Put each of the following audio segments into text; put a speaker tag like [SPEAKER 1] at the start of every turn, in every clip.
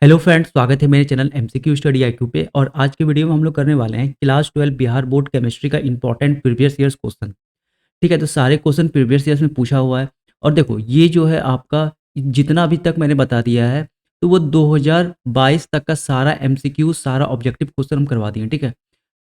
[SPEAKER 1] Hello friends, स्वागत है मेरे चैनल एमसीक्यू स्टडी आईक्यू पे। और आज की वीडियो में हम लोग करने वाले हैं क्लास 12 बिहार बोर्ड केमिस्ट्री का इंपॉर्टेंट प्रीवियस ईयर्स क्वेश्चन। ठीक है, तो सारे क्वेश्चन प्रीवियस ईयर्स में पूछा हुआ है। और देखो, ये जो है आपका जितना अभी तक मैंने बता दिया है, तो वो 2022 तक का सारा एमसीक्यू, सारा ऑब्जेक्टिव क्वेश्चन हम करवा दिए। ठीक है,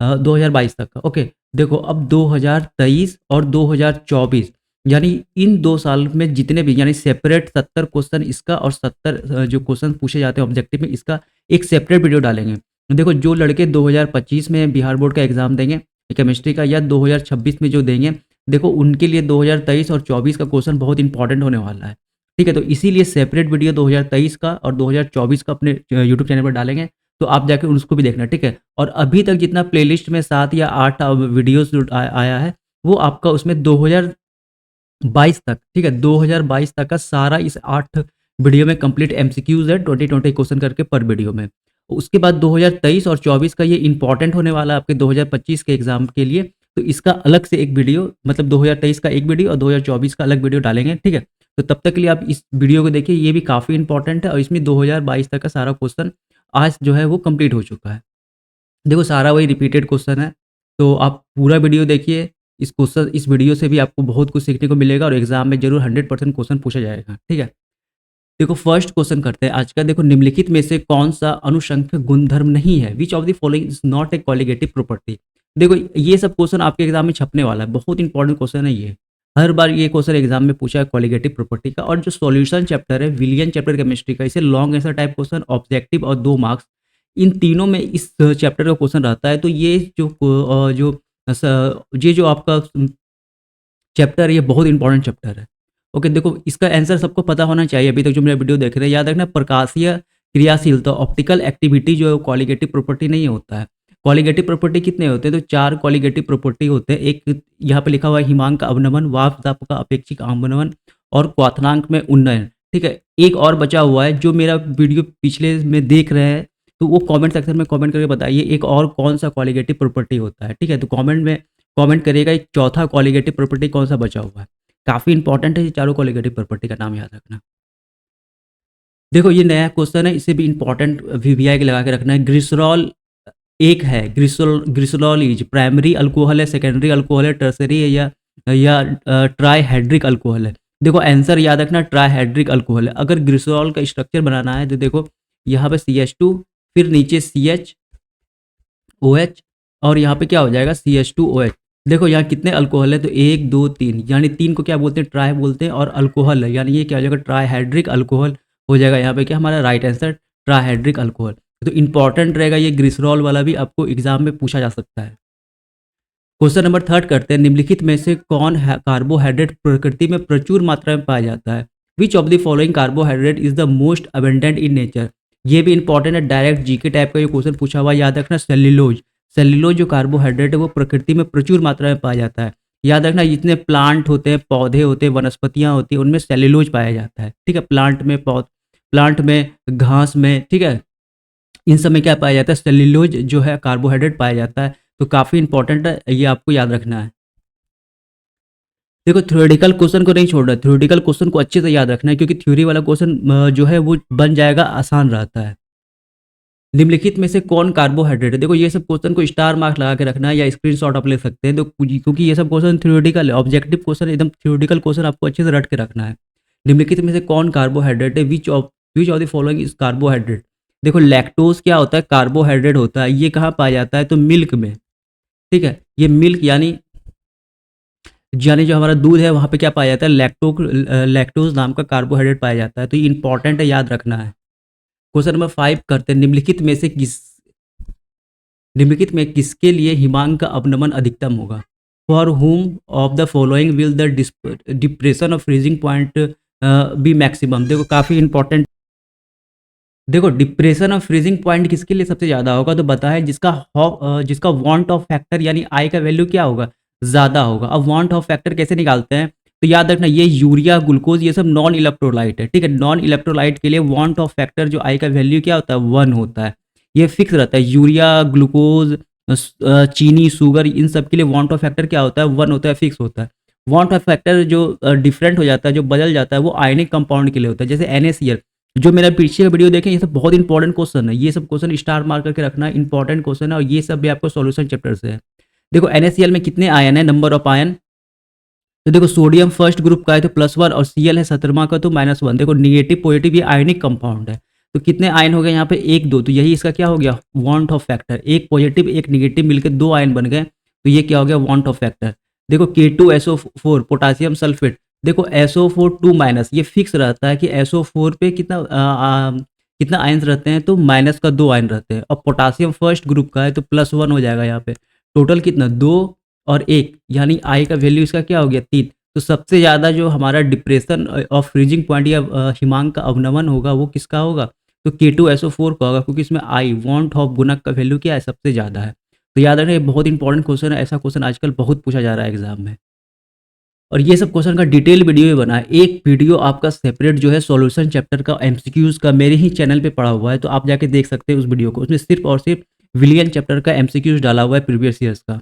[SPEAKER 1] 2022 तक का। ओके, देखो अब 2023 और 2024 यानी इन 2 साल में जितने भी, यानी सेपरेट 70 क्वेश्चन इसका और 70 जो क्वेश्चन पूछे जाते हैं ऑब्जेक्टिव में, इसका एक सेपरेट वीडियो डालेंगे। देखो, जो लड़के 2025 में बिहार बोर्ड का एग्जाम देंगे केमिस्ट्री का, या 2026 में जो देंगे, देखो उनके लिए 2023 और 24 का क्वेश्चन बहुत इंपॉर्टेंट होने वाला है। ठीक है, तो इसीलिए सेपरेट वीडियो 2023 का और 2024 का अपने यूट्यूब चैनल पर डालेंगे, तो आप जाके उसको भी देखना। ठीक है, और अभी तक जितना प्लेलिस्ट में 7 या 8 वीडियोस आया है, वो आपका उसमें 2022 तक, ठीक है, 2022 तक का सारा इस 8 वीडियो में कंप्लीट एमसीक्यूज है, 20-20 क्वेश्चन करके पर वीडियो में। उसके बाद 2023 और 24 का ये इंपॉर्टेंट होने वाला है आपके 2025 के एग्जाम के लिए, तो इसका अलग से एक वीडियो, मतलब 2023 का एक वीडियो और 2024 का अलग वीडियो डालेंगे। ठीक है, तो तब तक के लिए आप इस वीडियो को देखिए, ये भी काफ़ी इंपॉर्टेंट है और इसमें 2022 तक का सारा क्वेश्चन आज जो है वो कंप्लीट हो चुका है। देखो, सारा वही रिपीटेड क्वेश्चन है, तो आप पूरा वीडियो देखिए। इस वीडियो से भी आपको बहुत कुछ सीखने को मिलेगा और एग्जाम में जरूर 100% क्वेश्चन पूछा जाएगा। ठीक है, देखो फर्स्ट क्वेश्चन करते हैं आज का। देखो, निम्नलिखित में से कौन सा अनुषंख्य गुणधर्म नहीं है? Which of the following is not a colligative property? देखो, ये सब क्वेश्चन आपके एग्जाम में छपने वाला है, बहुत इंपॉर्टेंट क्वेश्चन है ये। हर बार ये क्वेश्चन एग्जाम में पूछा है कॉलिगेटिव प्रॉपर्टी का। और जो सॉल्यूशन चैप्टर है, विलियन चैप्टर केमिस्ट्री का, इसे long answer type question, objective और 2 मार्क्स, इन तीनों में इस चैप्टर का क्वेश्चन रहता है। तो ये जो आपका चैप्टर, ये बहुत इंपॉर्टेंट चैप्टर है। ओके, देखो इसका आंसर सबको पता होना चाहिए अभी तक जो मेरा वीडियो देख रहे हैं। याद रखना, प्रकाशीय क्रियाशीलता, ऑप्टिकल एक्टिविटी जो है कॉलिगेटिव प्रॉपर्टी नहीं होता है। कॉलिगेटिव प्रॉपर्टी कितने होते हैं? तो 4 कॉलिगेटिव प्रॉपर्टी होते हैं। एक यहाँ पे लिखा हुआ है हिमांक का अवनमन, वाष्प दाब का अपेक्षिक अवनमन और क्वथनांक में उन्नयन। ठीक है, एक और बचा हुआ है जो मेरा वीडियो पिछले में देख रहे हैं, तो वो कमेंट सेक्शन में कमेंट करके बताइए एक और कौन सा कॉलिगेटिव प्रॉपर्टी होता है। ठीक है, तो कमेंट में कमेंट करिएगा एक चौथा कॉलिगेटिव प्रॉपर्टी कौन सा बचा हुआ है। काफ़ी इंपॉर्टेंट है ये चारों कॉलिगेटिव प्रॉपर्टी का नाम याद रखना। देखो, ये नया क्वेश्चन है, इसे भी इंपॉर्टेंट वीवीआई के लगा के रखना है। ग्लिसरॉल एक है, ग्लिसरॉल इज प्राइमरी अल्कोहल है, सेकेंडरी अल्कोहल है, टर्सरी है, या ट्राईहाइड्रिक अल्कोहल है? देखो आंसर याद रखना, ट्राईहाइड्रिक अल्कोहल है। अगर ग्लिसरॉल का स्ट्रक्चर बनाना है तो देखो यहाँ पे CH2, फिर नीचे CHOH, और यहाँ पे क्या हो जाएगा CH2OH। देखो यहाँ कितने अल्कोहल है? तो 1 2 3, यानी 3 को क्या बोलते हैं? ट्राई बोलते हैं। और अल्कोहल है, यानी ये क्या हो जाएगा? ट्राईहाइड्रिक अल्कोहल हो जाएगा। यहाँ पे क्या हमारा राइट आंसर? Trihydric alcohol. तो इंपॉर्टेंट रहेगा ये ग्लिसरॉल वाला भी, आपको एग्जाम में पूछा जा सकता है। क्वेश्चन नंबर 3 करते हैं। निम्नलिखित में से कौन है कार्बोहाइड्रेट प्रकृति में प्रचुर मात्रा में पाया जाता है? Which of the following carbohydrate is the most abundant in nature? ये भी इंपॉर्टेंट है, डायरेक्ट जीके टाइप का ये क्वेश्चन पूछा हुआ है। याद रखना, सेल्यूलोज, सेल्यूलोज जो कार्बोहाइड्रेट है वो प्रकृति में प्रचुर मात्रा में पाया जाता है। याद रखना, जितने प्लांट होते हैं, पौधे होते हैं, वनस्पतियां होती हैं, उनमें सेल्यूलोज पाया जाता है। ठीक है, प्लांट में, घास में, ठीक है, इन सब में क्या पाया जाता है? सेल्यूलोज जो है कार्बोहाइड्रेट पाया जाता है। तो काफ़ी इंपॉर्टेंट है, ये आपको याद रखना है। देखो, थ्योरेटिकल क्वेश्चन को नहीं छोड़ना है, थ्योरेटिकल क्वेश्चन को अच्छे से याद रखना है, क्योंकि थ्योरी वाला क्वेश्चन जो है वो बन जाएगा, आसान रहता है। निम्नलिखित में से कौन कार्बोहाइड्रेट है? देखो, ये सब क्वेश्चन को स्टार मार्क लगा के रखना है या स्क्रीनशॉट आप ले सकते हैं, तो क्योंकि ये सब क्वेश्चन थ्योरेटिकल है, ऑब्जेक्टिव क्वेश्चन, एकदम थ्योरेटिकल क्वेश्चन आपको अच्छे से रट के रखना है। निम्नलिखित में से कौन कार्बोहाइड्रेट है? Which of the following is carbohydrate? देखो, लैक्टोज क्या होता है? कार्बोहाइड्रेट होता है। ये कहाँ पाया जाता है? तो मिल्क में। ठीक है, ये मिल्क यानी जो हमारा दूध है, वहाँ पे क्या पाया जाता है? लैक्टोज नाम का कार्बोहाइड्रेट पाया जाता है। तो ये इंपॉर्टेंट है, याद रखना है। क्वेश्चन नंबर 5 करते हैं। निम्नलिखित में किसके लिए हिमांक का अपनमन अधिकतम होगा? For whom of the following will the depression of freezing point be maximum? देखो, काफ़ी इंपॉर्टेंट। देखो, डिप्रेशन ऑफ फ्रीजिंग पॉइंट किसके लिए सबसे ज़्यादा होगा? तो बताया जिसका वांट ऑफ फैक्टर यानी आई का वैल्यू क्या होगा? ज़्यादा होगा। अब वांट ऑफ फैक्टर कैसे निकालते हैं? तो याद रखना, ये यूरिया, ग्लूकोज, ये सब नॉन इलेक्ट्रोलाइट है। ठीक है, नॉन इलेक्ट्रोलाइट के लिए वांट ऑफ फैक्टर जो आई का वैल्यू क्या होता है? 1 होता है। ये फिक्स रहता है। यूरिया, ग्लूकोज, चीनी, शुगर, इन सब के लिए वांट ऑफ फैक्टर क्या होता है? 1 होता है, फिक्स होता है। वांट ऑफ फैक्टर जो डिफरेंट हो जाता है, जो बदल जाता है, वो आयनिक कंपाउंड के लिए होता है, जैसे NaCl। जो मेरा पीछे का वीडियो देखें, ये सब बहुत इंपॉर्टेंट क्वेश्चन है, ये सब क्वेश्चन स्टार मार्क करके रखना, इंपॉर्टेंट क्वेश्चन है और ये सब भी आपको सॉल्यूशन चैप्टर से है। देखो NaCl में कितने आयन है, नंबर ऑफ आयन, तो देखो सोडियम फर्स्ट ग्रुप का है तो +1 और Cl है 17वां का तो -1। देखो निगेटिव पॉजिटिव ये आयनिक कंपाउंड है, तो कितने आयन हो गए यहाँ पे 1 2, तो यही इसका क्या हो गया, वांट ऑफ फैक्टर। एक पॉजिटिव एक निगेटिव मिलकर 2 आयन बन गए, तो ये क्या हो गया, वांट ऑफ फैक्टर। देखो K2SO4 पोटासियम सल्फेट, देखो SO4 2- ये फिक्स रहता है कि SO4 पे कितना आयन्स रहते हैं, तो माइनस का 2 आयन रहते हैं। और पोटासियम फर्स्ट ग्रुप का है तो +1 हो जाएगा यहाँ पे, टोटल कितना 2 और 1, यानी आई का वैल्यू इसका क्या हो गया 3। तो सबसे ज़्यादा जो हमारा डिप्रेशन ऑफ फ्रीजिंग पॉइंट या हिमांक का अवनमन होगा वो किसका होगा, तो K2SO4 का होगा, क्योंकि इसमें आई वांट ऑफ गुणक का वैल्यू क्या है, सबसे ज़्यादा है। तो याद रखना ये बहुत इंपॉर्टेंट क्वेश्चन है, ऐसा क्वेश्चन आजकल बहुत पूछा जा रहा है एग्जाम में। और ये सब क्वेश्चन का डिटेल वीडियो भी बना है, एक वीडियो आपका सेपरेट जो है सॉल्यूशन चैप्टर का एमसीक्यूज का मेरे ही चैनल पे पड़ा हुआ है, तो आप जाके देख सकते हैं उस वीडियो को। उसमें सिर्फ और सिर्फ विलियन चैप्टर का एमसीक्यूज डाला हुआ है प्रीवियस ईयर्स का।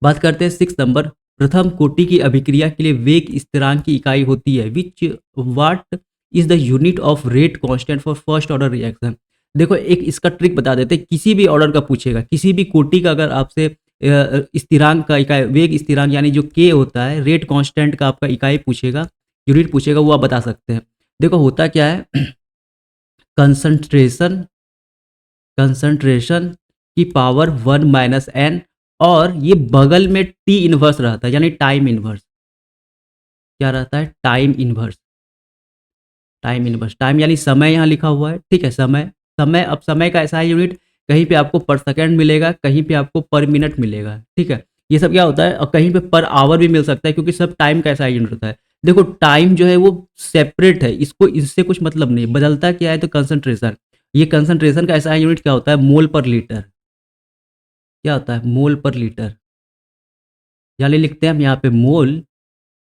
[SPEAKER 1] बात करते हैं 6 नंबर, प्रथम कोटि की अभिक्रिया के लिए वेग स्थिरांक की इकाई होती है, विच what is the unit of rate constant for first order reaction. देखो एक इसका ट्रिक बता देते हैं, किसी भी ऑर्डर का पूछेगा, किसी भी कोटि का अगर आपसे स्थिरांक का इकाई, वेग स्थिरांक यानी जो के होता है, रेट कांस्टेंट का आपका इकाई पूछेगा, यूनिट पूछेगा, वो आप बता सकते हैं। देखो होता क्या है कंसंट्रेशन, कंसंट्रेशन की पावर 1 - n, और ये बगल में टी इनवर्स रहता है, यानी टाइम इनवर्स। क्या रहता है, time inverse, time inverse, time यानी समय यहाँ लिखा हुआ है, ठीक है, समय, समय, अब समय का ऐसा है यूनिट, कहीं पे आपको पर सेकंड मिलेगा, कहीं पे आपको पर मिनट मिलेगा, ठीक है, ये सब क्या होता है, और कहीं पे पर आवर भी मिल सकता है, क्योंकि सब टाइम का ऐसा यूनिट होता है। देखो टाइम जो है वो सेपरेट है, इसको इससे कुछ मतलब नहीं, बदलता क्या है, तो कंसंट्रेशन, ये कंसंट्रेशन का ऐसा यूनिट क्या होता है, मोल पर लीटर, क्या होता है, मोल पर लीटर, यानी लिखते हैं हम यहाँ पे मोल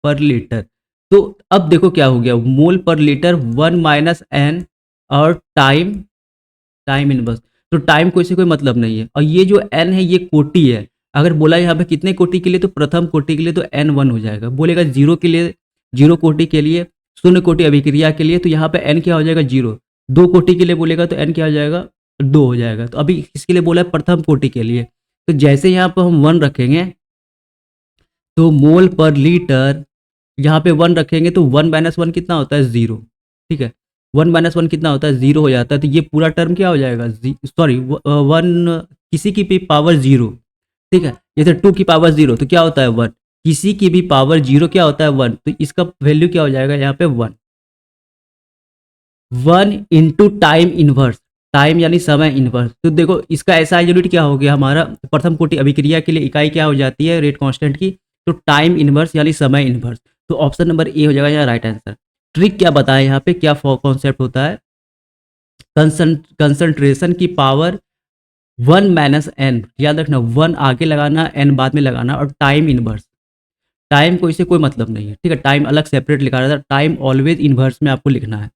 [SPEAKER 1] पर लीटर। तो अब देखो क्या हो गया, मोल पर लीटर 1 - n, और टाइम, टाइम इनवर्स, तो टाइम को इससे कोई मतलब नहीं है। और ये जो n है ये कोटि है, अगर बोला यहाँ पे कितने कोटि के लिए, तो प्रथम कोटि के लिए तो n1 हो जाएगा, बोलेगा जीरो के लिए, जीरो कोटि के लिए, शून्य कोटि अभिक्रिया के लिए, तो यहाँ पे n क्या हो जाएगा, जीरो। दो कोटि के लिए बोलेगा तो n क्या हो जाएगा, 2 हो जाएगा। तो अभी किसके लिए बोला है, प्रथम कोटि के लिए, तो जैसे यहाँ पर हम 1 रखेंगे, तो मोल पर लीटर यहाँ पे 1 रखेंगे, तो 1 - 1 कितना होता है, 0, ठीक है, 1 - 1 कितना होता है, 0 हो जाता है। तो ये पूरा टर्म क्या हो जाएगा, सॉरी 1, किसी की भी पावर 0, ठीक है, जैसे 2 की पावर 0 तो क्या होता है 1, किसी की भी पावर 0 क्या होता है 1, तो इसका वैल्यू क्या हो जाएगा यहाँ पे 1, 1 इंटू टाइम इनवर्स, टाइम यानी समय इनवर्स। तो देखो इसका एसआई यूनिट क्या हो गया हमारा, प्रथम कोटि अभिक्रिया के लिए इकाई क्या हो जाती है, रेट कांस्टेंट की, तो टाइम इनवर्स यानी समय इनवर्स। तो ऑप्शन नंबर ए हो जाएगा यहाँ राइट आंसर। ट्रिक क्या बताया यहाँ पे, क्या कॉन्सेप्ट होता है, कंसंट्रेशन की पावर 1 - n, याद रखना 1 आगे लगाना, n बाद में लगाना, और टाइम इनवर्स, टाइम को इससे कोई मतलब नहीं है, ठीक है, टाइम अलग सेपरेट लिखा रहता है, टाइम ऑलवेज इनवर्स में आपको लिखना है।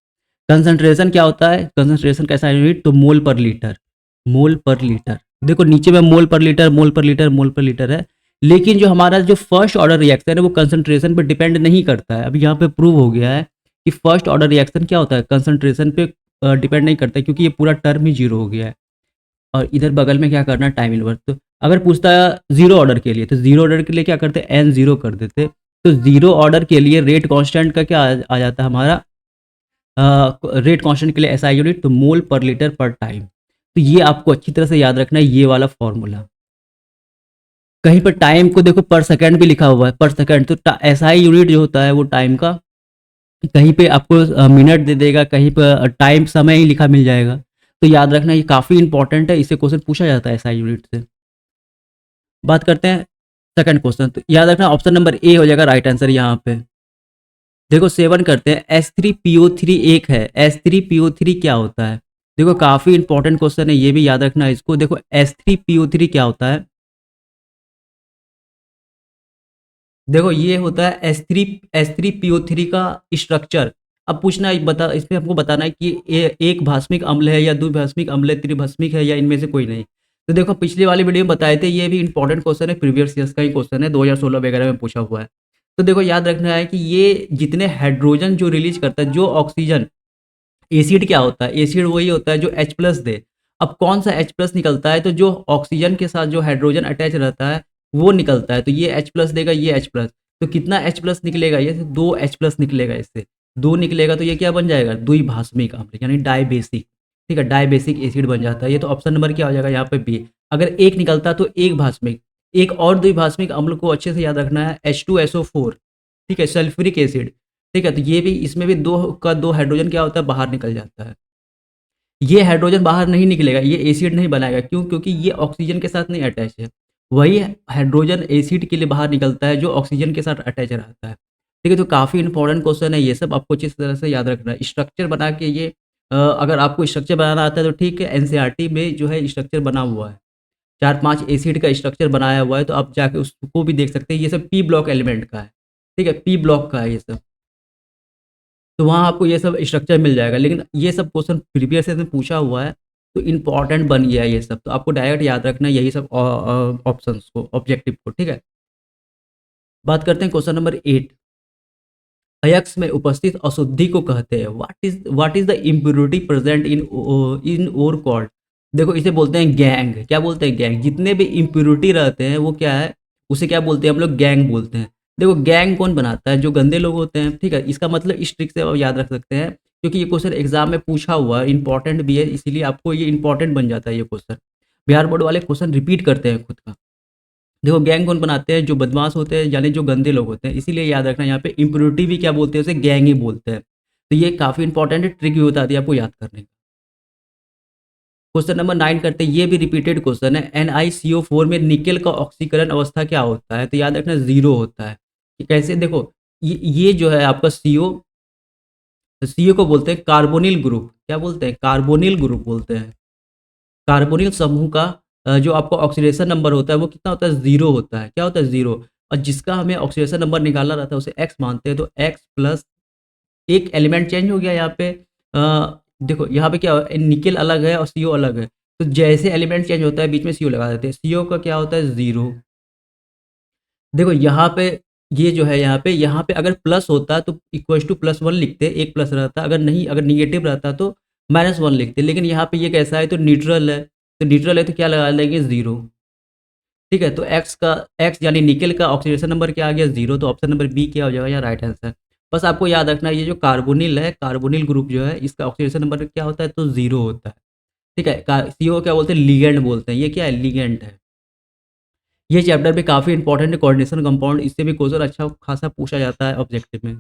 [SPEAKER 1] कंसंट्रेशन क्या होता है, कंसंट्रेशन कैसा यूनिट, तो मोल पर लीटर, मोल पर लीटर। देखो नीचे में मोल पर लीटर, मोल पर लीटर, मोल पर लीटर है, लेकिन जो हमारा जो फर्स्ट ऑर्डर रिएक्शन है वो कंसंट्रेशन पे डिपेंड नहीं करता है। अभी यहाँ पे प्रूव हो गया है कि फर्स्ट ऑर्डर रिएक्शन क्या होता है, कंसंट्रेशन पे डिपेंड नहीं करता है, क्योंकि ये पूरा टर्म ही जीरो हो गया है। और इधर बगल में क्या करना है, टाइम इनवर्स। तो अगर पूछता है जीरो ऑर्डर के लिए, तो जीरो ऑर्डर के लिए क्या करते हैं, n0 कर देते। तो जीरो ऑर्डर के लिए रेट कांस्टेंट का क्या आ जाता है हमारा, रेट कांस्टेंट के लिए एसआई यूनिट, तो मोल पर लीटर पर टाइम। तो ये आपको अच्छी तरह से याद रखना है, ये वाला फॉर्मूला। कहीं पर टाइम को देखो पर सेकंड भी लिखा हुआ है, पर सेकंड, तो एसआई यूनिट जो होता है वो टाइम का, कहीं पे आपको मिनट दे देगा, कहीं पर टाइम समय ही लिखा मिल जाएगा। तो याद रखना ये काफ़ी इंपॉर्टेंट है, इससे क्वेश्चन पूछा जाता है एसआई यूनिट से। बात करते हैं सेकंड क्वेश्चन, तो याद रखना ऑप्शन नंबर ए हो जाएगा राइट आंसर यहाँ पे। देखो सेवन करते हैं, H3PO3 एक है, H3PO3 क्या होता है, देखो काफी इंपॉर्टेंट क्वेश्चन है, ये भी याद रखना है इसको। देखो H3PO3 क्या होता है, देखो ये होता है H3PO3 का स्ट्रक्चर। अब पूछना है, बता, इसमें हमको बताना है कि एक भास्मिक अम्ल है या द्विभास्मिक अम्ल है, त्रिभास्मिक है, या इनमें से कोई नहीं। तो देखो पिछले वाली वीडियो में बताए थे, ये भी इंपॉर्टेंट क्वेश्चन है, प्रीवियस ईयर्स का ही क्वेश्चन है, 2016 वगैरह में पूछा हुआ है। तो देखो याद रखना है कि ये जितने हाइड्रोजन जो रिलीज करता है, जो ऑक्सीजन एसिड क्या होता है? एसिड वही होता है जो H प्लस दे। अब कौन सा H प्लस निकलता है? तो जो ऑक्सीजन के साथ जो हाइड्रोजन अटैच रहता है वो निकलता है। तो ये H प्लस देगा, ये H प्लस। तो कितना H प्लस निकलेगा? ये 2 H प्लस निकलेगा इससे। 2 निकलेगा तो ये क्या बन जाएगा? द्विभाषमिक अम्ल यानी डायबेसिक। ठीक है, डायबेसिक एसिड बन जाता है। ये तो ऑप्शन नंबर क्या हो जाएगा यहाँ पे बी। अगर एक निकलता तो एक भाषमिक। एक और द्विभाषमिक अम्ल को अच्छे से याद रखना है, H2SO4। ठीक है, सल्फ्यूरिक एसिड। ठीक है, तो ये भी, इसमें भी 2 का 2 हाइड्रोजन क्या होता है? बाहर निकल जाता है। ये हाइड्रोजन बाहर नहीं निकलेगा, ये एसिड नहीं बनाएगा। क्यों? क्योंकि ये ऑक्सीजन के साथ नहीं अटैच है। वही हाइड्रोजन एसिड के लिए बाहर निकलता है जो ऑक्सीजन के साथ अटैच रहता है। ठीक है, तो काफ़ी इंपॉर्टेंट क्वेश्चन है ये सब, आपको अच्छी तरह से याद रखना है। स्ट्रक्चर बना के ये अगर आपको स्ट्रक्चर बनाना आता है तो ठीक है, एनसीईआरटी में जो है स्ट्रक्चर बना हुआ है। 4-5 एसिड का स्ट्रक्चर बनाया हुआ है, तो आप जाके उसको भी देख सकते हैं। ये सब पी ब्लॉक एलिमेंट का है। ठीक है, पी ब्लॉक का है ये सब। तो वहाँ आपको ये सब स्ट्रक्चर मिल जाएगा। लेकिन ये सब क्वेश्चन प्रीवियस ईयर में पूछा हुआ है, तो इम्पोर्टेंट बन गया है ये सब। तो आपको डायरेक्ट याद रखना है यही सब ऑप्शंस को, ऑब्जेक्टिव को। ठीक है, बात करते हैं क्वेश्चन नंबर 8। अयस्क में उपस्थित अशुद्धि को कहते हैं। What is the impurity present in ore called. देखो, इसे बोलते हैं गैंग। क्या बोलते हैं? गैंग। जितने भी इम्प्योरिटी रहते हैं वो क्या है? उसे क्या बोलते हैं हम लोग? गैंग बोलते हैं। देखो, गैंग कौन बनाता है? जो गंदे लोग होते हैं। ठीक है, इसका मतलब इस ट्रिक से आप याद रख सकते हैं, क्योंकि ये क्वेश्चन एग्जाम में पूछा हुआ है, इंपॉर्टेंट भी है, इसीलिए आपको ये इंपॉर्टेंट बन जाता है ये क्वेश्चन। बिहार बोर्ड वाले क्वेश्चन रिपीट करते हैं खुद का। देखो, गैंग कौन बनाते हैं? जो बदमाश होते हैं, यानी जो गंदे लोग होते हैं। इसीलिए याद रखना, यहाँ पे इम्प्योरिटी भी क्या बोलते हैं? उसे गैंग ही बोलते हैं। तो ये काफ़ी इंपॉर्टेंट है, ट्रिक भी बता दिया आपको याद करने का। क्वेश्चन नंबर 9 करते हैं, ये भी रिपीटेड क्वेश्चन है। NiCO4 में निकेल का ऑक्सीकरण अवस्था क्या होता है? तो याद रखना, जीरो होता है। कि कैसे? देखो, ये जो है आपका सीओ को बोलते हैं कार्बोनिल ग्रुप। क्या बोलते हैं? कार्बोनिल ग्रुप बोलते हैं। कार्बोनिल समूह का जो आपका ऑक्सीडेशन नंबर होता है वो कितना होता है? जीरो होता है। क्या होता है? जीरो। और जिसका हमें ऑक्सीडेशन नंबर निकालना रहता है उसे एक्स मानते हैं। तो एक्स प्लस, एक एलिमेंट चेंज हो गया यहाँ पे। देखो यहाँ पे क्या निकेल अलग है और सीओ अलग है, तो जैसे एलिमेंट चेंज होता है बीच में सीओ लगा देते हैं। सीओ का क्या होता है? जीरो। देखो यहाँ पे, ये जो है यहाँ पे अगर प्लस होता तो इक्वल टू +1 लिखते, एक प्लस रहता। अगर नहीं, अगर निगेटिव रहता तो -1 लिखते। लेकिन यहाँ पे ये कैसा है? तो न्यूट्रल है। तो न्यूट्रल है तो क्या लगा देंगे? जीरो। ठीक है, तो एक्स यानी निकेल का ऑक्सीडेशन नंबर क्या आ गया? जीरो। तो ऑप्शन नंबर बी क्या हो जाएगा? या राइट आंसर। बस आपको याद रखना है, ये जो कार्बोनिल है, कार्बोनिल ग्रुप जो है, इसका ऑक्सीडेशन नंबर क्या होता है? तो जीरो होता है। ठीक है, सीओ क्या बोलते हैं? लिगेंड बोलते हैं। ये क्या है? लिगेंड है। ये चैप्टर भी काफ़ी इंपॉर्टेंट है, कोऑर्डिनेशन कंपाउंड। इससे भी क्वेश्चन अच्छा खासा पूछा जाता है ऑब्जेक्टिव में।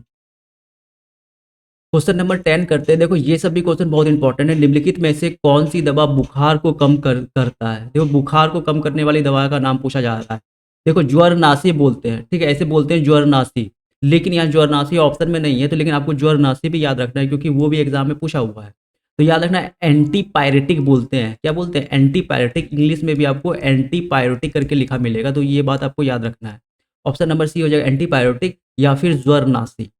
[SPEAKER 1] क्वेश्चन नंबर 10 करते हैं। देखो, ये सब भी क्वेश्चन बहुत इंपॉर्टेंट है। निम्नलिखित में से कौन सी दवा बुखार को कम करता है? देखो, बुखार को कम करने वाली दवा का नाम पूछा जा रहा है। देखो, ज्वरनाशी बोलते हैं। ठीक है, ऐसे बोलते हैं ज्वरनाशी। लेकिन यहाँ ज्वरनाशी ऑप्शन में नहीं है, तो लेकिन आपको ज्वरनाशी भी याद रखना है, क्योंकि वो भी एग्जाम में पूछा हुआ है। तो याद रखना, एंटीपायरेटिक बोलते हैं। क्या बोलते हैं? एंटीपायरेटिक। इंग्लिश में भी आपको एंटीपायरेटिक करके लिखा मिलेगा, तो ये बात आपको याद रखना है। ऑप्शन नंबर सी हो जाएगा, एंटीपायरेटिक या फिर ज्वरनाशी।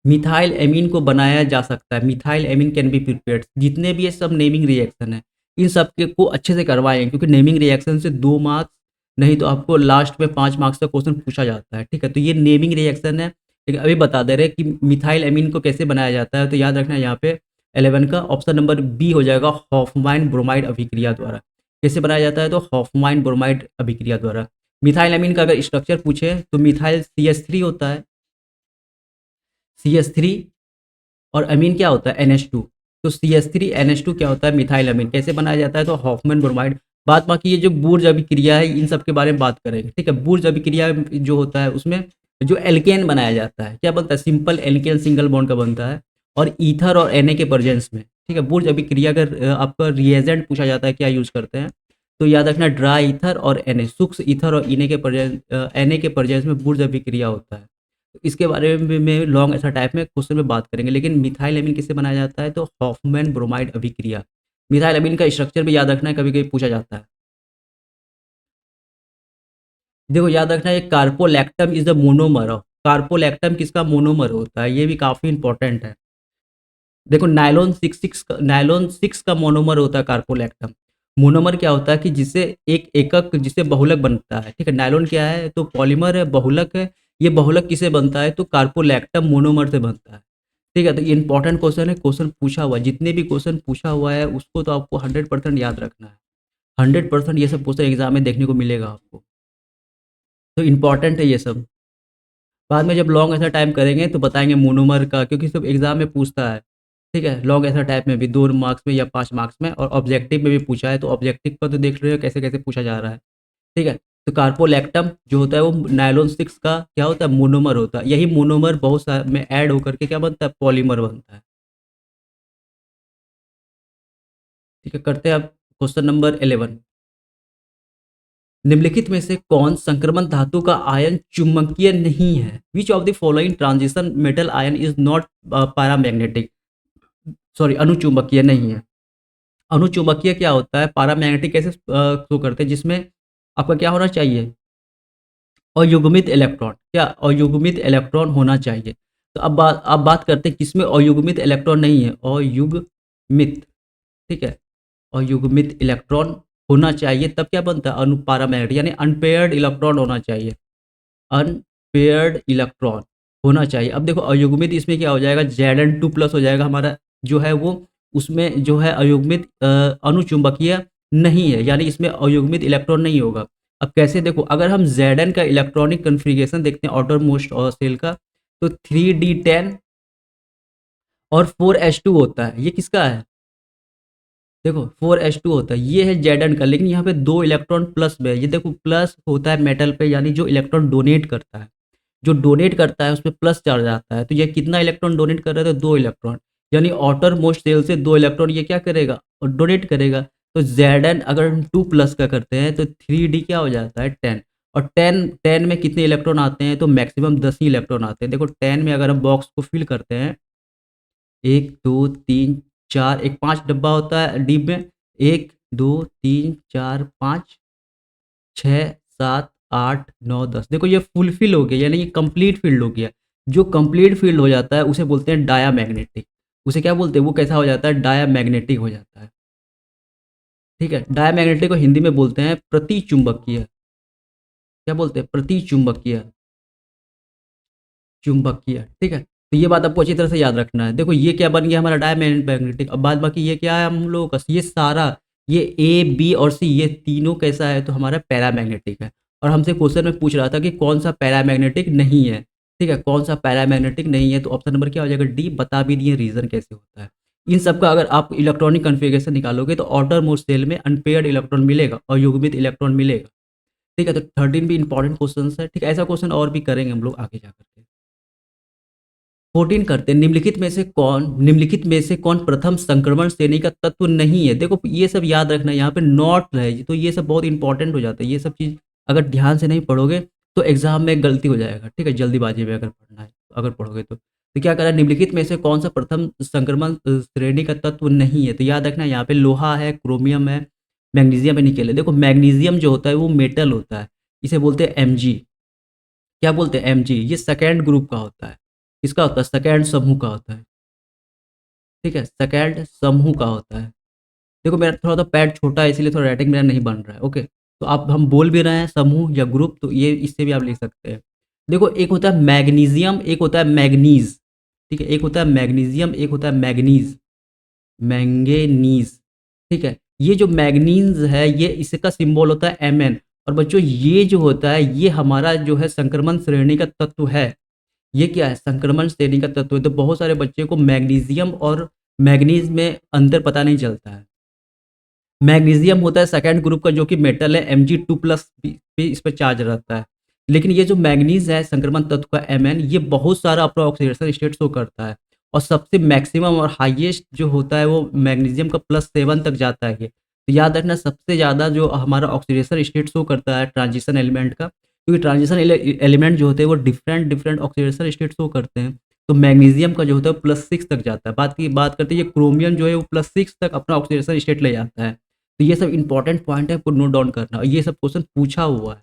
[SPEAKER 1] मिथाइल एमीन को बनाया जा सकता है। Methyl amine can be prepared. जितने भी ये सब नेमिंग रिएक्शन है, इन सब के को अच्छे से करवाएं, क्योंकि नेमिंग रिएक्शन से 2 मार्क्स, नहीं तो आपको लास्ट में 5 मार्क्स का क्वेश्चन पूछा जाता है। ठीक है, तो ये नेमिंग रिएक्शन है। लेकिन अभी बता दे रहे हैं कि मिथाइल एमीन को कैसे बनाया जाता है। तो याद रखना, यहाँ पे 11 का ऑप्शन नंबर बी हो जाएगा, हॉफमाइन ब्रोमाइड अभिक्रिया द्वारा। कैसे बनाया जाता है? तो हॉफमाइन ब्रोमाइड अभिक्रिया द्वारा। मिथाइल एमीन का अगर स्ट्रक्चर पूछे तो मिथाइल CH3 होता है, CH3। और अमीन क्या होता है? NH2। तो CH3NH2 क्या होता है? मिथाइल अमीन। कैसे बनाया जाता है? तो हॉफमैन ब्रोमाइड। बात बाकी ये जो बूर्ज अभिक्रिया है, इन सब के बारे में बात करेंगे। ठीक है, बूर्ज अभिक्रिया जो होता है उसमें जो एल्केन बनाया जाता है, क्या बनता है? सिंपल एल्केन सिंगल बॉन्ड का बनता है, और ईथर और Na के प्रेजेंस में। ठीक है, बूर्ज अभिक्रिया का आपका रिएजेंट पूछा जाता है, क्या यूज करते हैं? तो याद रखना, ड्राई ईथर और Na, सूक्ष्म ईथर और Na के प्रेजेंस में बूर्ज अभिक्रिया होता है। इसके बारे में लॉन्ग ऐसा टाइप में क्वेश्चन में बात करेंगे। लेकिन मिथाइल एमीन किससे बनाया जाता है? तो हॉफमैन ब्रोमाइड अभिक्रिया। मिथाइल एमीन का स्ट्रक्चर भी याद रखना है, कभी कभी पूछा जाता है। देखो, याद रखना, ये कार्पोलैक्टम इज द मोनोमर ऑफ। कार्पोलैक्टम किसका मोनोमर होता है? ये भी काफी इंपॉर्टेंट है। देखो, नायलॉन 6 का मोनोमर होता है कार्पोलैक्टम। मोनोमर क्या होता है? कि जिसे एक एकक, जिसे बहुलक बनता है। ठीक है, नायलॉन क्या है? तो पॉलीमर है, बहुलक है। ये बहुलक किससे बनता है? तो कार्पोलैक्टम मोनोमर से बनता है। ठीक है, तो ये इंपॉर्टेंट क्वेश्चन है, क्वेश्चन पूछा हुआ है, जितने भी क्वेश्चन पूछा हुआ है उसको तो आपको 100% याद रखना है। 100% ये सब क्वेश्चन एग्जाम में देखने को मिलेगा आपको, तो इम्पॉर्टेंट है ये सब। बाद में जब लॉन्ग ऐसा टाइम करेंगे तो बताएंगे मोनोमर का, क्योंकि सब एग्जाम में पूछता है। ठीक है, लॉन्ग ऐसा टाइप में भी 2 मार्क्स में या 5 मार्क्स में, और ऑब्जेक्टिव में भी पूछा है, तो ऑब्जेक्टिव पर तो देख रहे हो कैसे कैसे पूछा जा रहा है। ठीक है, तो कार्पोलैक्टम जो होता है वो नायलॉन 6 का क्या होता है? मोनोमर होता है। यही मोनोमर बहुत सारे में ऐड होकर के क्या बनता है? पॉलीमर बनता है। ठीक है, करते हैं अब क्वेश्चन नंबर 11। निम्नलिखित में से कौन संक्रमण धातु का आयन चुंबकीय नहीं है? Which of the following transition metal ion is not paramagnetic? Sorry, अनुचुंबकीय नहीं है। अनुचुंबकीय क्या होता है? पैरामैग्नेटिक कैसे शो करते हैं? जिसमें आपका क्या होना चाहिए? अयुग्मित इलेक्ट्रॉन। क्या? अयुग्मित इलेक्ट्रॉन होना चाहिए। तो अब बात करते हैं किसमें अयुग्मित इलेक्ट्रॉन नहीं है? अयुग्मित। ठीक है, अयुग्मित इलेक्ट्रॉन होना चाहिए, तब क्या बनता है? अनुपारामैग्नेटिक, यानी अनपेयर्ड इलेक्ट्रॉन होना चाहिए। अनपेयर्ड इलेक्ट्रॉन होना चाहिए। अब देखो अयुग्मित, इसमें क्या हो जाएगा? Zn2+ हो जाएगा हमारा, जो है वो उसमें जो है अयुग्मित अनुचुंबकीय नहीं है, यानी इसमें अयुग्मित इलेक्ट्रॉन नहीं होगा। अब कैसे? देखो, अगर हम Zn का इलेक्ट्रॉनिक कन्फिगरेशन देखते हैं आउटरमोस्ट और सेल का, तो 3d10 और 4s2 होता है। ये किसका है? देखो 4s2 होता है, ये है Zn का, लेकिन यहाँ पे 2 इलेक्ट्रॉन प्लस में है। ये देखो प्लस होता है मेटल पे, यानी जो इलेक्ट्रॉन डोनेट करता है, जो डोनेट करता है उसमें प्लस चार्ज आता है। तो ये कितना इलेक्ट्रॉन डोनेट कर रहा है? तो 2 इलेक्ट्रॉन, यानी आउटर मोस्ट सेल से 2 इलेक्ट्रॉन ये क्या करेगा? और डोनेट करेगा। तो Zn अगर हम 2+ का करते हैं तो 3d क्या हो जाता है? 10। और 10 में कितने इलेक्ट्रॉन आते हैं? तो मैक्सिमम 10 ही इलेक्ट्रॉन आते हैं। देखो 10 में अगर हम बॉक्स को फिल करते हैं, 1 2 3 4, एक 5 डब्बा होता है डीप में, 1 2 3 4 5 6 7 8 9 10। देखो ये फुलफिल हो गया, यानी ये कंप्लीट फील्ड हो गया। जो कंप्लीट फील्ड हो जाता है उसे बोलते हैं डायामैग्नेटिक। उसे क्या बोलते हैं? वो कैसा हो जाता है? डायामैग्नेटिक हो जाता है। ठीक है, डायामैग्नेटिक को हिंदी में बोलते हैं प्रतिचुंबकीय। क्या बोलते हैं? प्रतिचुंबकीय, चुंबकीय। ठीक है, तो ये बात आपको अच्छी तरह से याद रखना है। देखो ये क्या बन गया हमारा? डायमैग्नेटिक। अब बाद बाकी ये क्या है हम लोगों का? ये सारा, ये ए बी और सी, ये तीनों कैसा है? तो हमारा पैरामैग्नेटिक है। और हमसे क्वेश्चन में पूछ रहा था कि कौन सा पैरामैग्नेटिक नहीं है। ठीक है, कौन सा पैरामैग्नेटिक नहीं है? तो ऑप्शन नंबर क्या हो जाएगा? डी। बता भी दिए रीजन कैसे होता है। इन सब का अगर आप इलेक्ट्रॉनिक कन्फिगरेशन निकालोगे तो आउटर मोस्ट सेल में अनपेयर्ड इलेक्ट्रॉन मिलेगा और युग्मित इलेक्ट्रॉन मिलेगा। ठीक है, तो 13 भी इंपॉर्टेंट क्वेश्चन है। ठीक है, ऐसा क्वेश्चन और भी करेंगे हम लोग आगे जाकर के। 14 करते हैं। निम्नलिखित में से कौन प्रथम संक्रमण श्रेणी का तत्व नहीं है? देखो ये सब याद रखना है, यहाँ पे नॉट है तो ये सब बहुत इंपॉर्टेंट हो जाता है। ये सब चीज़ अगर ध्यान से नहीं पढ़ोगे तो एग्जाम में गलती हो जाएगा। ठीक है, जल्दीबाजी में अगर पढ़ना है, अगर पढ़ोगे तो क्या करा? निम्नलिखित में से कौन सा प्रथम संक्रमण श्रेणी का तत्व नहीं है? तो याद रखना यहाँ पे लोहा है, क्रोमियम है, मैग्नीशियम है, निकेल है। देखो मैग्नीशियम जो होता है वो मेटल होता है, इसे बोलते हैं Mg। क्या बोलते हैं? Mg। ये सेकेंड ग्रुप का होता है। किसका होता है? सेकेंड समूह का होता है। ठीक है, सेकेंड समूह का होता है। देखो मेरा थोड़ा सा पैड छोटा है, इसीलिए थोड़ा राइटिंग मेरा नहीं बन रहा है। ओके, तो आप हम बोल भी रहे हैं समूह या ग्रुप, तो ये इससे भी आप लिख सकते हैं। देखो एक होता है मैग्नीशियम, एक होता है मैग्नीज। ठीक है, एक होता है मैग्नीशियम, एक होता है मैग्नीज, मैंगनीज। ठीक है, ये जो मैग्नीज है ये इसका सिंबल होता है Mn। और बच्चों ये जो होता है ये हमारा जो है संक्रमण श्रेणी का तत्व है। ये क्या है? संक्रमण श्रेणी का तत्व है। तो बहुत सारे बच्चे को मैग्नीशियम और मैग्नीज में अंतर पता नहीं चलता है। मैग्नीशियम होता है सेकंड ग्रुप का जो कि मेटल है, Mg2+ भी इस पर चार्ज रहता है। लेकिन ये जो मैग्नीज है संक्रमण तत्व का Mn, ये बहुत सारा अपना ऑक्सीडेशन स्टेट शो करता है। और सबसे मैक्सिमम और हाईएस्ट जो होता है वो मैग्नीशियम का +7 तक जाता है ये। तो याद रखना सबसे ज़्यादा जो हमारा ऑक्सीडेशन स्टेट शो करता है ट्रांजिशन एलिमेंट का, क्योंकि ट्रांजिशन एलिमेंट जो होते हैं वो different different oxidation state show करते हैं। तो मैग्नीशियम का जो होता है +6 तक जाता है। बात करते हैं ये क्रोमियम जो है वो +6 तक अपना ऑक्सीडेशन स्टेट ले जाता है। तो ये सब इंपॉर्टेंट पॉइंट है, आपको नोट डाउन करना, और ये सब क्वेश्चन पूछा हुआ है।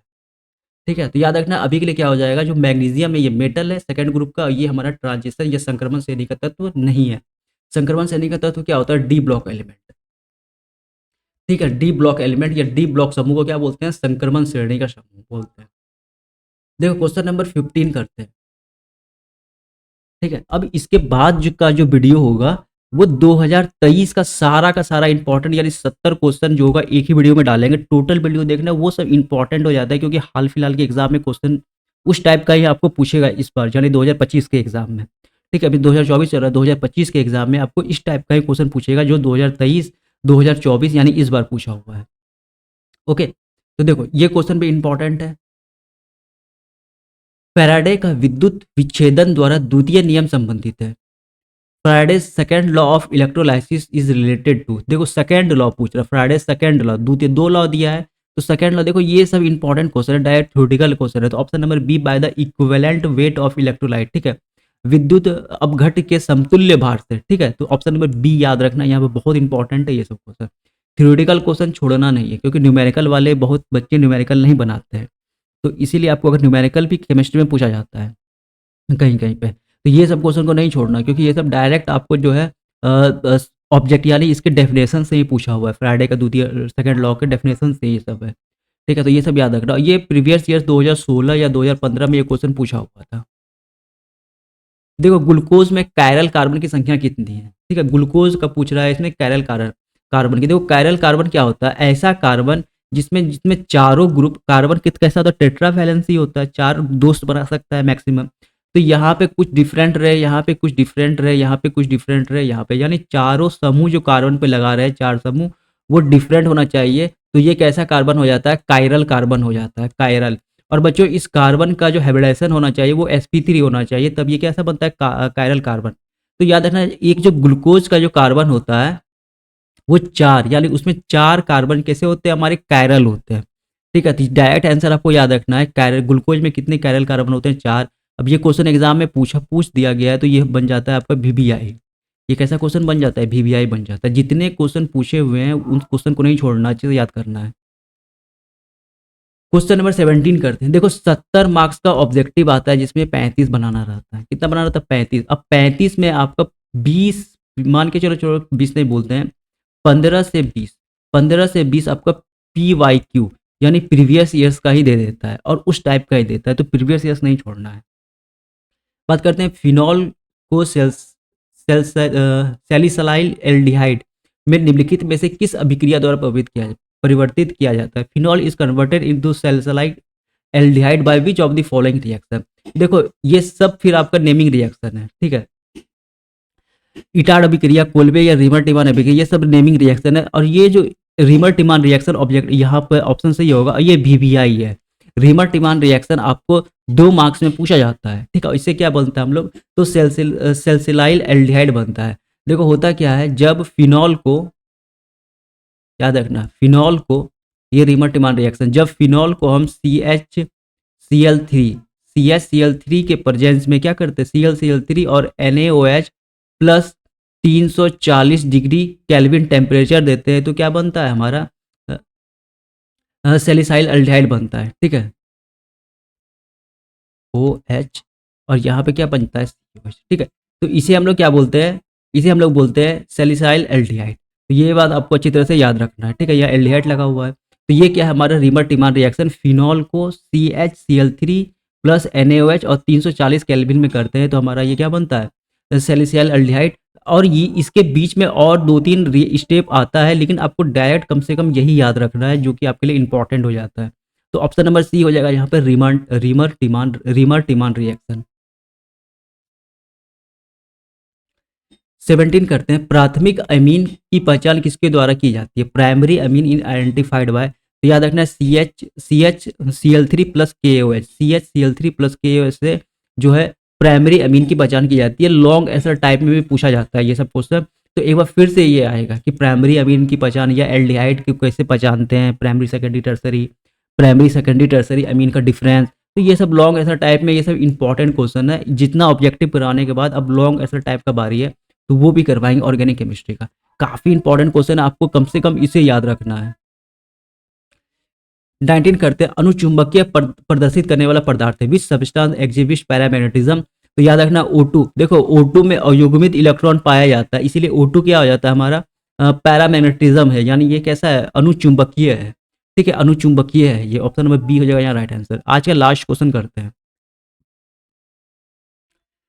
[SPEAKER 1] ठीक है, तो याद रखना अभी के लिए क्या हो जाएगा? जो मैग्नीशियम है ये मेटल है सेकंड ग्रुप का, ये हमारा ट्रांजिशन या संक्रमण श्रेणी का तत्व नहीं है। संक्रमण श्रेणी का तत्व क्या होता है? D block element. ठीक है, डी ब्लॉक एलिमेंट या डी ब्लॉक समूह को क्या बोलते हैं? संक्रमण श्रेणी का समूह बोलते हैं। देखो क्वेश्चन नंबर 15 करते हैं, ठीक है। अब इसके बाद का जो वीडियो होगा वो 2023 का सारा इंपॉर्टेंट यानी 70 क्वेश्चन जो होगा एक ही वीडियो में डालेंगे। टोटल वीडियो देखना वो सब इंपॉर्टेंट हो जाता है, क्योंकि हाल फिलहाल के एग्जाम में क्वेश्चन उस टाइप का ही आपको पूछेगा इस बार, यानी 2025 के एग्जाम में। ठीक है, अभी 2024 चल रहा है, 2025 के एग्जाम में आपको इस टाइप का ही क्वेश्चन पूछेगा जो 2023 2024 यानी इस बार पूछा हुआ है। ओके, तो देखो ये क्वेश्चन भी इंपॉर्टेंट है। फैराडे का विद्युत विच्छेदन द्वारा द्वितीय नियम संबंधित है। Faraday second law of electrolysis is related to, देखो सेकंड लॉ पूछ रहा है, फ्राइडे सेकंड लॉ, द्वितीय दो लॉ दिया है तो सेकंड लॉ। देखो ये सब इंपॉर्टेंट क्वेश्चन है, डायरेक्ट थ्योरेटिकल क्वेश्चन है, तो option number B by the equivalent weight of electrolyte, ठीक है, विद्युत अपघट के समतुल्य भार से, ठीक है। तो ऑप्शन नंबर बी याद रखना, यहाँ पे बहुत इंपॉर्टेंट है ये सब क्वेश्चन। थ्योरेटिकल क्वेश्चन छोड़ना नहीं है, क्योंकि न्यूमेरिकल वाले बहुत बच्चे न्यूमेरिकल नहीं बनाते हैं, तो इसीलिए आपको अगर न्यूमेरिकल भी केमिस्ट्री में पूछा जाता है कहीं कहीं पे, तो ये सब क्वेश्चन को नहीं छोड़ना, क्योंकि ये सब डायरेक्ट आपको जो है ऑब्जेक्ट यानी इसके डेफिनेशन से ही पूछा हुआ है। फ्राइडे का द्वितीय सेकंड लॉ के डेफिनेशन से ये सब है, ठीक है। तो ये सब याद रखना। ये प्रीवियस ईयर 2016 या 2015 में ये क्वेश्चन पूछा हुआ था। देखो ग्लूकोज में कायरल कार्बन की संख्या कितनी है, ठीक है, ग्लूकोज का पूछ रहा है इसमें कायरल कार्बन की। देखो कायरल कार्बन क्या होता है, ऐसा कार्बन जिसमें जिसमें चारों ग्रुप कार्बन कित कैसा होता है, टेट्रा वैलेंसी होता है, चार दोस्त बना सकता है मैक्सिमम। तो यहाँ पे कुछ डिफरेंट रहे, यहाँ पे कुछ डिफरेंट रहे, यहाँ पे कुछ डिफरेंट रहे, यहाँ पे, यानी चारों समूह जो कार्बन पे लगा रहे हैं, चार समूह, वो डिफरेंट होना चाहिए। तो ये कैसा कार्बन हो जाता है, कायरल कार्बन हो जाता है, कायरल। और बच्चों इस कार्बन का जो हाइब्रिडाइजेशन होना चाहिए वो sp3 होना चाहिए, तब ये कैसा बनता है कायरल कार्बन। तो याद रखना, एक जो ग्लूकोज का जो कार्बन होता है वो चार, यानी उसमें चार कार्बन कैसे होते हैं, हमारे कायरल होते हैं, ठीक है। तो डायरेक्ट आंसर आपको याद रखना है, कायरल ग्लूकोज में कितने कायरल कार्बन होते हैं, चार। अब ये क्वेश्चन एग्जाम में पूछ दिया गया है, तो ये बन जाता है आपका वीवीआई। ये कैसा क्वेश्चन बन जाता है, वीवीआई बन जाता है। जितने क्वेश्चन पूछे हुए हैं उन क्वेश्चन को नहीं छोड़ना, अच्छे से याद करना है। क्वेश्चन नंबर 17 करते हैं। देखो 70 मार्क्स का ऑब्जेक्टिव आता है जिसमें 35 बनाना रहता है। कितना बनाना रहता है, 35। अब 35 में आपका 20, मान के चलो चलो 20 नहीं बोलते हैं, 15 से 20 आपका PYQ यानी प्रीवियस ईयर्स का ही दे देता है, और उस टाइप का ही देता है, तो प्रीवियस ईयर्स नहीं छोड़ना है। बात करते हैं फिनॉल को सैलिसाइल एल्डिहाइड में निम्नलिखित में से किस अभिक्रिया द्वारा परिवर्तित किया जाता है। Phenol is converted into salicylaldehyde by which of the following reaction. देखो ये सब फिर आपका नेमिंग रिएक्शन है, ठीक है। इटार्ड अभिक्रिया, कोल्बे या रीमर टिमान अभिक्रिया, ये सब नेमिंग रिएक्शन है। और ये जो रीमर टिमान रिएक्शन ऑब्जेक्ट यहाँ पर ऑप्शन सही होगा, ये VVI है। रीमर टिमान रिएक्शन आपको 2 मार्क्स में पूछा जाता है, ठीक है। इससे क्या बनता है हम लोग, तो सैलिसाइल एल्डिहाइड बनता है। देखो होता क्या है, जब फिनॉल को, याद रखना फिनॉल को, ये रीमर टिमान रिएक्शन, जब फिनॉल को हम CHCl3 के प्रेजेंस में क्या करते हैं, ClCl3 और NaOH plus 340 degree kelvin temperature देते हैं, तो क्या बनता है हमारा सैलिसाइल एल्डिहाइड बनता है, ठीक है, OH। और यहाँ पे क्या बनता है, COH, ठीक है। तो इसे हम लोग क्या बोलते हैं, इसे हम लोग बोलते हैं सैलिसाइल एल्डिहाइड। तो ये बात आपको अच्छी तरह से याद रखना है, ठीक है। यह एल्डिहाइड लगा हुआ है, तो ये क्या है हमारा रीमर टिमान रिएक्शन, फिनॉल को CHCl3 प्लस NaOH और 340 केल्विन में करते हैं, तो हमारा ये क्या बनता है, सैलिसाइल एल्डिहाइड। और ये इसके बीच में और 2-3 स्टेप आता है, लेकिन आपको डायरेक्ट कम से कम यही याद रखना है, जो कि आपके लिए इंपॉर्टेंट हो जाता है। तो ऑप्शन नंबर सी हो जाएगा यहाँ पे रीमर टिमान रिएक्शन। 17 करते हैं। प्राथमिक अमीन की पहचान किसके द्वारा की जाती है, primary amine in identified by, तो याद रखना CHCl3 plus KOH, CHCl3 plus KOH से जो है प्राइमरी अमीन की पहचान की जाती है। लॉन्ग ऐसा टाइप में भी पूछा जाता है ये सब क्वेश्चन, तो एक बार फिर से ये आएगा कि प्राइमरी अमीन की पहचान या एल्डिहाइड को कैसे पहचानते हैं, प्राइमरी सेकेंडरी टर्सरी अमीन का डिफरेंस। तो ये सब लॉन्ग ऐसा टाइप में, ये सब इंपॉर्टेंट क्वेश्चन है। जितना ऑब्जेक्टिव कराने के बाद अब लॉन्ग ऐसा टाइप का बारी है, तो वो भी करवाएंगे ऑर्गेनिक केमिस्ट्री का। काफी इंपॉर्टेंट क्वेश्चन है, आपको कम से कम इसे याद रखना है। 19 करते हैं। अनुचुंबकीय प्रदर्शित करने वाला पदार्थ है, विच सब्सटेंस एग्जिबिट्स पैरामैग्नेटिज्म, तो याद रखना O2। देखो O2 में अयुग्मित इलेक्ट्रॉन पाया जाता है, इसीलिए O2 क्या हो जाता है हमारा पैरामैग्नेटिज्म है, यानी ये कैसा है, अनुचुंबकीय है। ठीक है, अनुचुंबकीय है ये, ऑप्शन नंबर बी हो जाएगा यहाँ राइट आंसर। आज का लास्ट क्वेश्चन करते हैं।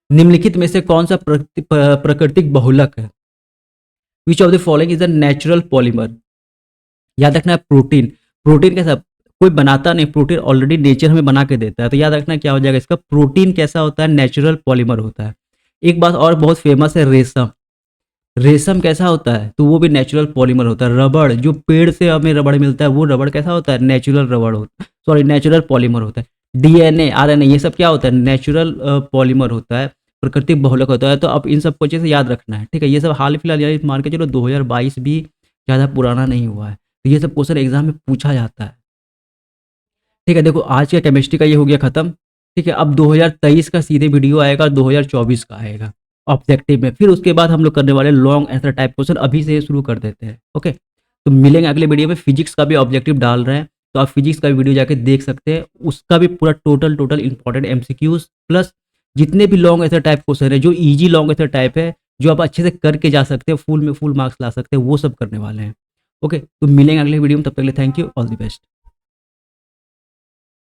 [SPEAKER 1] निम्नलिखित में से कौन सा प्राकृतिक बहुलक है? Which of the following is a natural polymer? याद रखना है प्रोटीन। प्रोटीन कैसा, कोई बनाता नहीं, प्रोटीन ऑलरेडी नेचर हमें बना के देता है, तो याद रखना क्या हो जाएगा इसका, प्रोटीन कैसा होता है, नेचुरल पॉलीमर होता है। एक बात और बहुत फेमस है, रेशम। रेशम कैसा होता है, तो वो भी नेचुरल पॉलीमर होता है। रबड़, जो पेड़ से हमें रबड़ मिलता है, वो रबड़ कैसा होता है, नेचुरल रबड़ होता है, सॉरी नेचुरल पॉलीमर होता है। डीएनए, आरएनए, ये सब क्या होता है, नेचुरल पॉलीमर होता है, प्राकृतिक बहुलक होता है। तो अब इन सबको अच्छे से याद रखना है, ठीक है। ये सब हाल फिलहाल यानी मान के चलो 2022 भी ज़्यादा पुराना नहीं हुआ है, तो ये सब क्वेश्चन एग्जाम में पूछा जाता है, ठीक है। देखो आज का केमिस्ट्री का ये हो गया खत्म, ठीक है। अब 2023 का सीधे वीडियो आएगा, 2024 का आएगा ऑब्जेक्टिव में, फिर उसके बाद हम लोग करने वाले लॉन्ग आंसर टाइप क्वेश्चन, अभी से शुरू कर देते हैं, ओके। तो मिलेंगे अगले वीडियो में, फिजिक्स का भी ऑब्जेक्टिव डाल रहे हैं, तो आप फिजिक्स का भी वीडियो जाके देख सकते हैं, उसका भी पूरा टोटल इंपॉर्टेंट एमसीक्यूज प्लस जितने भी लॉन्ग आंसर टाइप क्वेश्चन है, जो ईजी लॉन्ग आंसर टाइप है, जो आप अच्छे से करके जा सकते हैं, फुल में फुल मार्क्स ला सकते हैं, वो सब करने वाले हैं, ओके। तो मिलेंगे अगले वीडियो में, तब तक के लिए thank you, all the best.